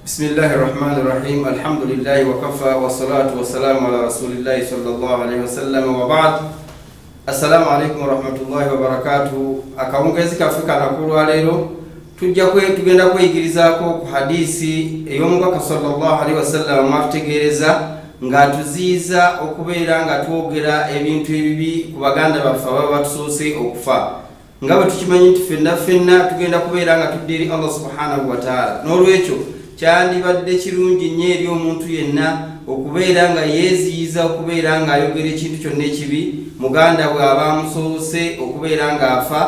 بسم الله الرحمن الرحيم. الحمد لله وكفى والصلاة والسلام على رسول الله صلى الله عليه وسلم وبعد. السلام عليكم ورحمة الله وبركاته. Akaungezi kafika nakuru alero tugenda kwegirizaako ku hadisi ey'omubaka sallallahu alaihi wasallam mwategereza nga tuziiza okubeera nga twogera ebintu ebibi ku baganda baffe ababa batusoose okufa nga bwe tukimanyi nti ffenna tugenda kubeera nga tudde eri Allah subhanahu wa ta'ala. N'olwekyo kyandibadde kirungi nnyo eri omuntu yenna okubeera nga yeeziyiza okubeera nga ayogera ekintu kyonna ekibi muganda bwe aba amusoose okubeera nga afa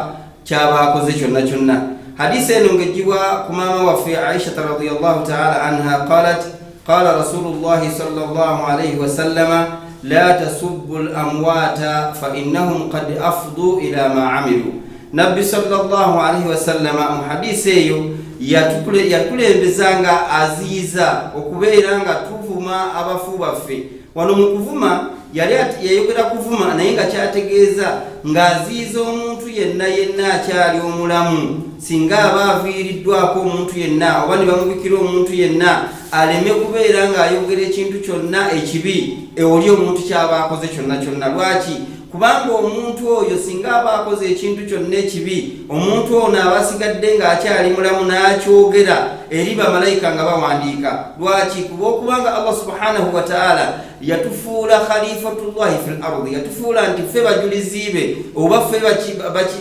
kyaba akoze kyonna kyonna. Hadisi eno ngejjibwa ku maama waffe Aisha radhiyallahu ta'ala anha qalat qala rasulullahi sallallahu alayhi wa sallama la tasubbu al-amwata fa innahum qad afdu ila ma amilu. Nabbi sallallahu alayhi wa sallama mu hadisi eyo yatulembezanga aziiza okubeera nga tuvuma abafu baffe. Wano mu kuvuma yayogera kuvuma naye nga kyategeeza ng'aziiza omuntu yenna akyali omulamu singa aba aviiriddwako omuntu yenna oba ne bamubikira omuntu yenna aleme kubeera ng'ayogera ekintu kyonna ekibi oli omuntu kyaba akoze kyonna kyonna. Lwaki? Kubanga omuntu oyo singa aba akoze ekintu kyonna ekibi omuntu ono aba asigadde ng'akyali mulamu n'akyogera eri bamalayika nga bawandiika. Lwaki? Kubanga Allah subhanahu wa ta'ala yatufuula khalifatullahi fil ardi, yatufuula nti ffe bajulizi be oba ffe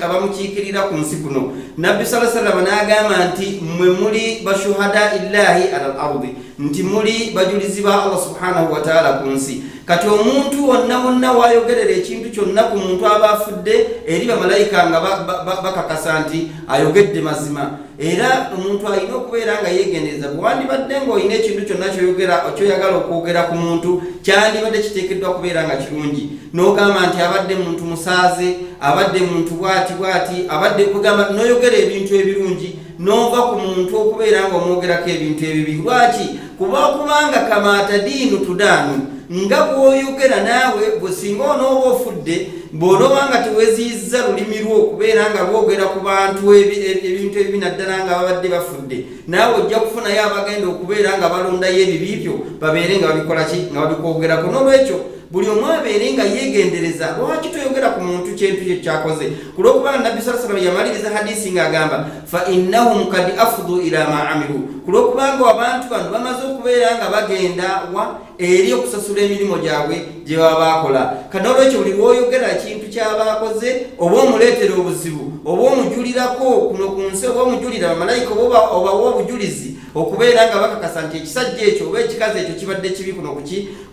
abamukiikirira ku nsi kuno. Nabbi sallallahu alaihi wasallam n'agamba nti mmwe muli bashuhada illahi ala al-ardi, nti muli bajulizi ba Allah subhanahu wa ta'ala ku nsi. Kati omuntu wonna wayogerera ekintu kyonna ku muntu aba afudde eri bamalayika nga bakakasa nti ayogedde mazima. Era omuntu alina okubeera nga yeegendereza bwandibadde ng'olina ekintu kyonna kyoyagala okwogera ku muntu kyandibadde kiteekeddwa kubeera nga kirungi. N'ogamba nti abadde muntu musaaze, abadde muntu bwati abadde kugamba n'oyogera ebintu ebirungi n'ova ku muntu okubeera nga omwogerako ebintu ebibi. Lwaki? Kubanga kamaata diinu tudaanu, nga bw'oyogera naawe bwe singa onooba ofudde bw'onooba nga teweziizza lulimi lwo okubeera nga lwogera ku bantu ebintu ebibi naddala nga babadde bafudde, naawe ojja kufunayo abagenda okubeera nga balondayo ebibi byo babeere nga babikola ki? Nga babikwogerako. N'olwekyo buli omu abeere nga yeegendereza. Lwaki toyogera ku muntu kintu kye kyakoze? Kulwokubanga Nabbi sallallahu alaihi wasallam yamaliriza hadisi ng'agamba fa innahum kad afdu ila ma amilu, kulwokubanga abantu bano bamaze okubeera nga bagenda eri okusasula emirimu gyabwe gye baba bakola. Kati n'olwekyo buli lw'oyogera ekintu kyaba akoze oba omuleetera obuzibu oba omujulirako kuno ku nsi oba omujulira bamalayika oba obujulizi okubeera nga bakakasa nti ekisajja ekyo oba ekikazi ekyo kibadde kibi kuno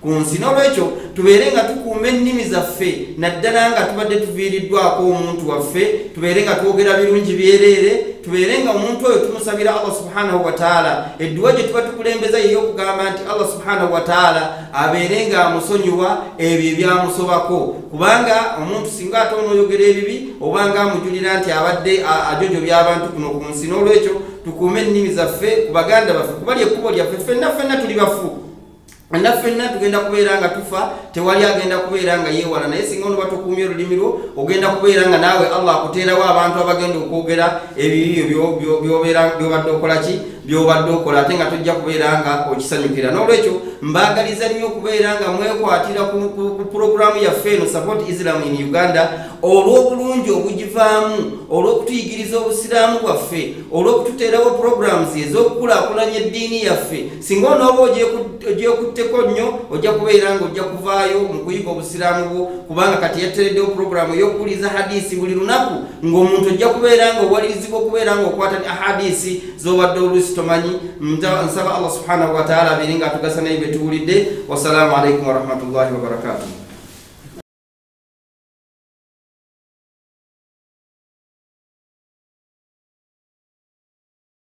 ku nsi. N'olwekyo tubeere nga tukuuma ennimi zaffe naddala nga tubadde tuviiriddwako omuntu waffe, tubeere nga twogera birungi byereere, tubeere nga omuntu oyo tumusabira Allah subhanahu wa ta'ala edduwa gye tuba tukulembeza ey'okugamba nti Allah subhanahu wa ta'ala abeere nga amusonyiwa ebyo ebyamusobako. Kubanga omuntu singa ate onooyogera ebibi obanga amujulira nti abadde ajojobya abantu kuno ku nsi. N'olwekyo tukuume ennimi zaffe ku baganda baffe kuba lyekkubo lyaffe. Ffenna tuli bafu, ffenna tugenda kubeera nga tufa, tewali agenda kubeera nga yeewala. Naye singa onoba tokuumye olulimi lwo ogenda kubeera nga naawe Allah akuteerawo abantu abagenda okwogera ebibi by'obadde okola ki? By'obadde okola ate nga tojja kubeera nga okisanyukira. N'olwekyo mbaagaliza nnyo okubeera nga mwekwatira ku puroguramu yaffe eno Support Islam in Uganda olw'obulungi obugivaamu, olw'okutuyigiriza obusiraamu bwaffe, olw'okututeerawo programs ez'okukulaakulanya eddiini yaffe. Singa onooba ogyekutteko nnyo ojja kubeera nga ojja kuvaayo mu kuyiga obusiraamu bwo, kubanga kati yateereddewo puroguramu ey'okuwuliriza hadisi buli lunaku ng'omuntu ojja kubeera nga owalirizibwa okubeera nga okwata ahadisi z'obadde oluusi tomanyi. Nsaba Allah subhanahu wa ta'ala abeere nga atugasa naye be tuwulidde. Wassalamu alaikum warahmatullahi wabarakatuh.